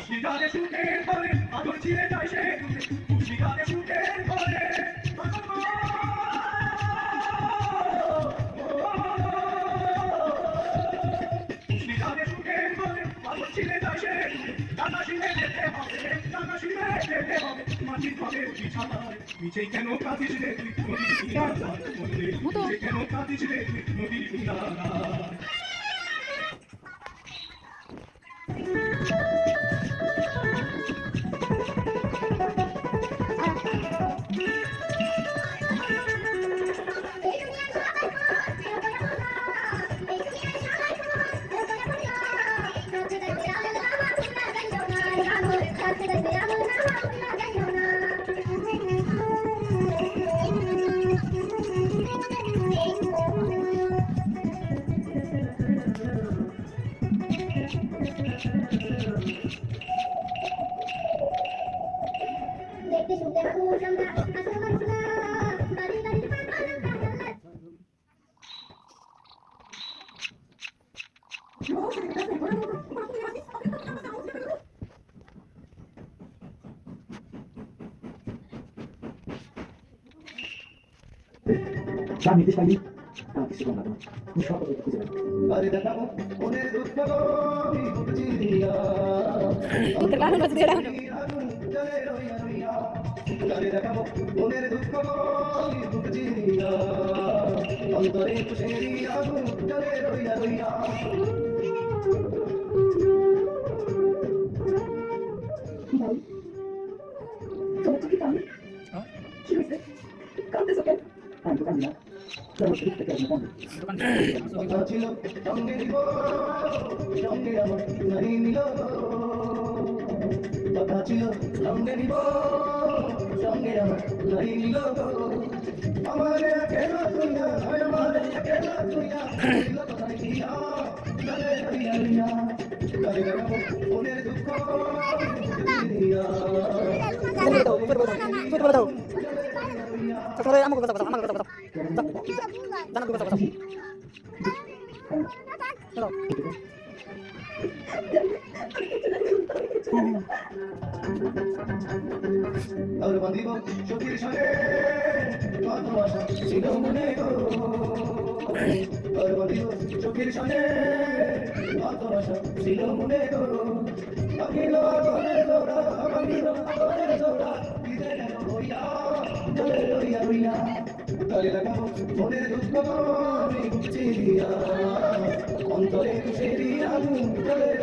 উষ্ণিকারে সুখের ঘরে আদর ছিঁড়ে যায় সে দূরে উষ্ণিকারে সুখের ঘরে উষ্ণিকারে সুখের ঘরে আদর ছিঁড়ে যায় সে দূরে টাকা শিরে যেতে হবে টাকা শিরে যেতে হবে মাটির ঘরে বিছানায় নিচেই কেন কাঁদিস রে তুই নদীর কিনারায় নিচেই কেন কাঁদিস রে তুই নদীর কিনারায় দেখতে শুনতে মানুষ আমরা আসল মানুষ না বাড়ি বাড়ি যা নির্দেশ পাইনি তা কিছু কম লাগবে তুমি সব কথা খুঁজে পাবে আরে দেখাবো মনের দুঃখ বুঝি দিয়া চলে রইয়া রইয়া আরে দেখাবো মনের দুঃখ বুঝি দিয়া অন্তরে খুশির আগুন চলে রইয়া রইয়া আমি তো জানি না কেন শুরু থেকে আমি বন্ধু কথা ছিল সঙ্গে দিব সঙ্গে আমার নাই নিল কথা ছিল সঙ্গে দিব সঙ্গে আমার নাই নিল আমারে কেন তুইয়া আমারে কেন তুইয়া দিল কথা দিয়া চলে রইয়া রইয়া চলে গেল মনের দুঃখ দিয়া Sorry, amo ko basta amo ko basta. Dana ko basta. Hello. আর বাঁধিব চোখের সাথে কত আশা ছিল মনে গো আর বাঁধিব চোখের সাথে কত আশা ছিল মনে গো আখিল আদরের দৌড়া আখিল আদরের দৌড়া বিদে গেল রইয়া চলে রইয়া রইয়া তারে লাগাবো মনের দুঃখ আমি বুঝি দিয়া অন্তরে খুশির আগুন চলে